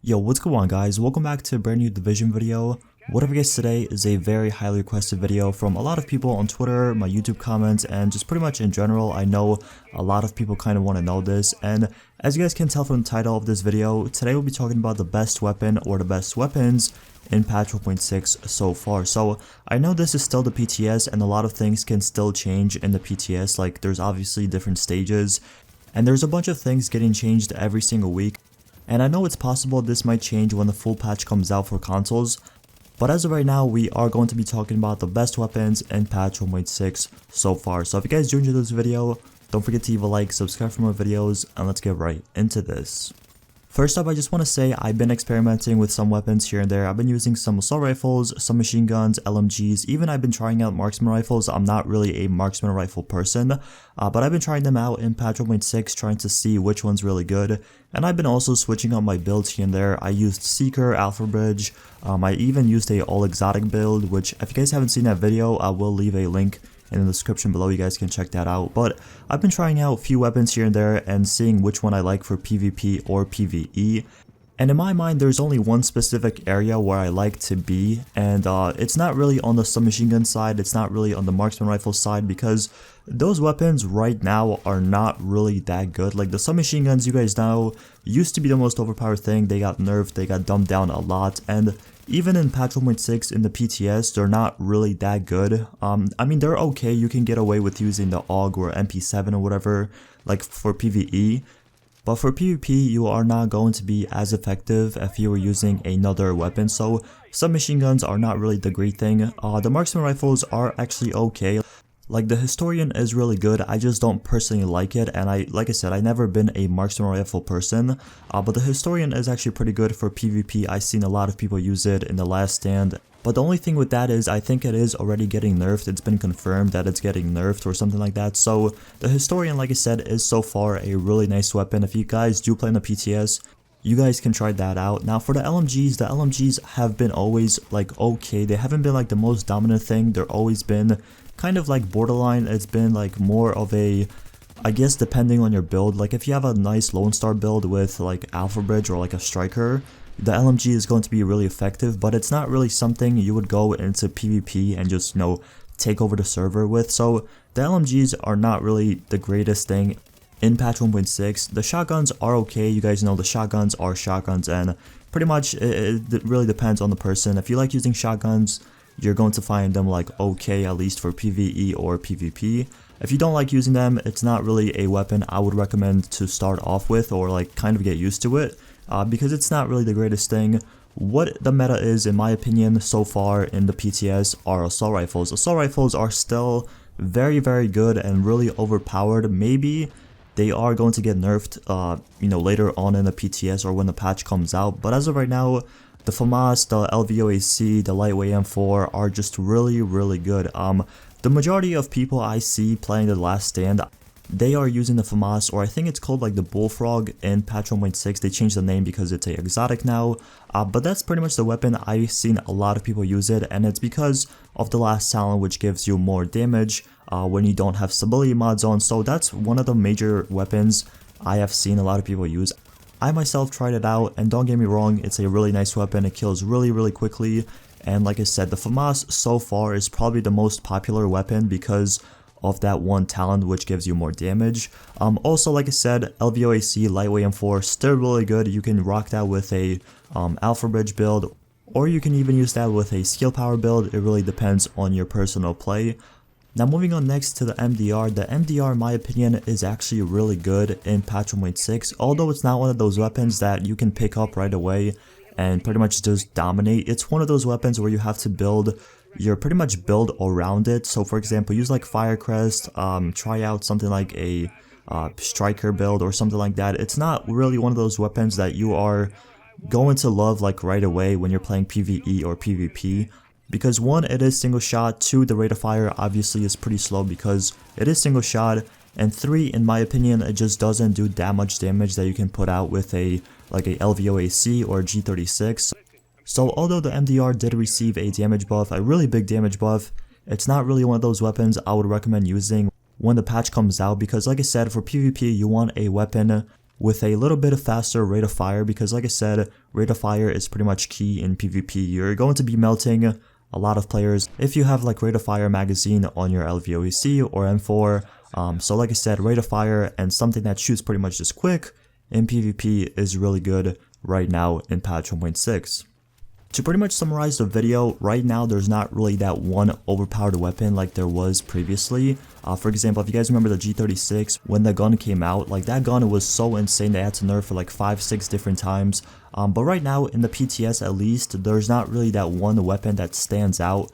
Yo, what's going on guys? Welcome back to a brand new Division video. What I guess today is a very highly requested video from a lot of people on Twitter, my YouTube comments, and just pretty much in general. I know a lot of people kind of want to know this, and as you guys can tell from the title of this video, today we'll be talking about the best weapon or the best weapons in patch 1.6 so far. So I know this is still the PTS and a lot of things can still change in the PTS, like there's obviously different stages and there's a bunch of things getting changed every single week. And I know it's possible this might change when the full patch comes out for consoles, but as of right now, we are going to be talking about the best weapons in patch 1.6 so far. So if you guys do enjoy this video, don't forget to leave a like, subscribe for more videos, and let's get right into this. First up, I just want to say I've been experimenting with some weapons here and there. I've been using some assault rifles, some machine guns, LMGs, even I've been trying out marksman rifles. I'm not really a marksman rifle person, but I've been trying them out in patch 1.6, trying to see which one's really good. And I've been also switching up my builds here and there. I used Seeker, Alpha Bridge, I even used a all exotic build, which if you guys haven't seen that video, I will leave a link in the description below, you guys can check that out. But I've been trying out a few weapons here and there and seeing which one I like for PvP or PvE. And in my mind, there's only one specific area where I like to be, and it's not really on the submachine gun side, it's not really on the marksman rifle side, because those weapons right now are not really that good. Like the submachine guns, you guys know, used to be the most overpowered thing. They got nerfed, they got dumbed down a lot, and even in patch 1.6 in the PTS, they're not really that good. I mean, they're okay, you can get away with using the AUG or MP7 or whatever, like for PvE. But for PvP, you are not going to be as effective if you were using another weapon. So submachine guns are not really the great thing. The marksman rifles are actually okay. Like the Historian is really good, I just don't personally like it, and like I said, I've never been a marksman rifle person, but the Historian is actually pretty good for PvP. I've seen a lot of people use it in the last stand, but the only thing with that is I think it is already getting nerfed. It's been confirmed that it's getting nerfed or something like that. So the Historian, like I said, is so far a really nice weapon. If you guys do play in the PTS, you guys can try that out. Now for the LMGs have been always like okay. They haven't been like the most dominant thing. They're always been kind of like borderline. It's been like more of a, I guess depending on your build, like if you have a nice Lone Star build with like Alpha Bridge or like a Striker, the LMG is going to be really effective, but it's not really something you would go into PvP and just, you know, take over the server with. So the LMGs are not really the greatest thing in patch 1.6. The shotguns are okay. You guys know the shotguns are shotguns, and pretty much it really depends on the person. If you like using shotguns, you're going to find them like okay, at least for PvE or PvP. If you don't like using them, it's not really a weapon I would recommend to start off with or like kind of get used to it, because it's not really the greatest thing. What the meta is, in my opinion, so far in the PTS are assault rifles. Assault rifles are still very, very good and really overpowered. Maybe they are going to get nerfed, you know, later on in the PTS or when the patch comes out. But as of right now, the FAMAS, the LVOAC, the Lightweight M4 are just really, really good. The majority of people I see playing the last stand, they are using the FAMAS, or I think it's called like the Bullfrog in patch 1.6. They changed the name because it's a exotic now, but that's pretty much the weapon. I've seen a lot of people use it, and it's because of the last talent, which gives you more damage when you don't have stability mods on. So that's one of the major weapons I have seen a lot of people use. I myself tried it out, and don't get me wrong, it's a really nice weapon. It kills really, really quickly, and like I said, the FAMAS so far is probably the most popular weapon because of that one talent which gives you more damage. Also, like I said, LVOAC, Lightweight M4, still really good. You can rock that with a Alpha Bridge build, or you can even use that with a skill power build. It really depends on your personal play. Now moving on next to the MDR. The MDR, in my opinion, is actually really good in patch 1.6, although it's not one of those weapons that you can pick up right away and pretty much just dominate. It's one of those weapons where you have to build, pretty much build around it. So for example, use like Firecrest, try out something like a Striker build or something like that. It's not really one of those weapons that you are going to love like right away when you're playing PvE or PvP. Because one, it is single shot, two, the rate of fire obviously is pretty slow because it is single shot, and three, in my opinion, it just doesn't do that much damage that you can put out with a LVOAC or a G36. So although the MDR did receive a damage buff, a really big damage buff, it's not really one of those weapons I would recommend using when the patch comes out, because like I said, for PvP you want a weapon with a little bit of faster rate of fire, because like I said, rate of fire is pretty much key in PvP. You're going to be melting a lot of players if you have like rate of fire magazine on your LVOEC or M4. So like I said, rate of fire and something that shoots pretty much just quick in PvP is really good right now in patch 1.6. To pretty much summarize the video, right now there's not really that one overpowered weapon like there was previously. For example, if you guys remember the G36, when the gun came out, like that gun was so insane they had to nerf for like 5-6 different times. But right now in the PTS at least, there's not really that one weapon that stands out.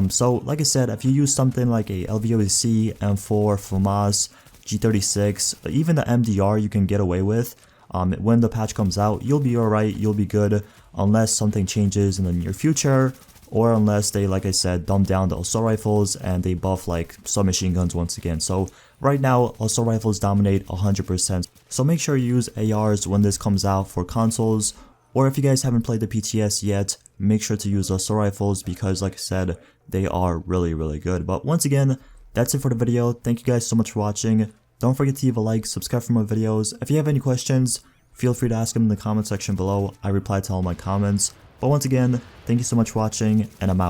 So like I said, if you use something like a LVOEC, M4, FAMAS, G36, even the MDR you can get away with. When the patch comes out, you'll be alright, you'll be good, unless something changes in the near future, or unless they, like I said, dumb down the assault rifles and they buff like submachine guns once again. So right now, assault rifles dominate 100%. So make sure you use ARs when this comes out for consoles, or if you guys haven't played the PTS yet, make sure to use assault rifles because like I said, they are really good. But once again, that's it for the video. Thank you guys so much for watching. Don't forget to leave a like, subscribe for more videos. If you have any questions, feel free to ask them in the comment section below. I reply to all my comments. But once again, thank you so much for watching, and I'm out.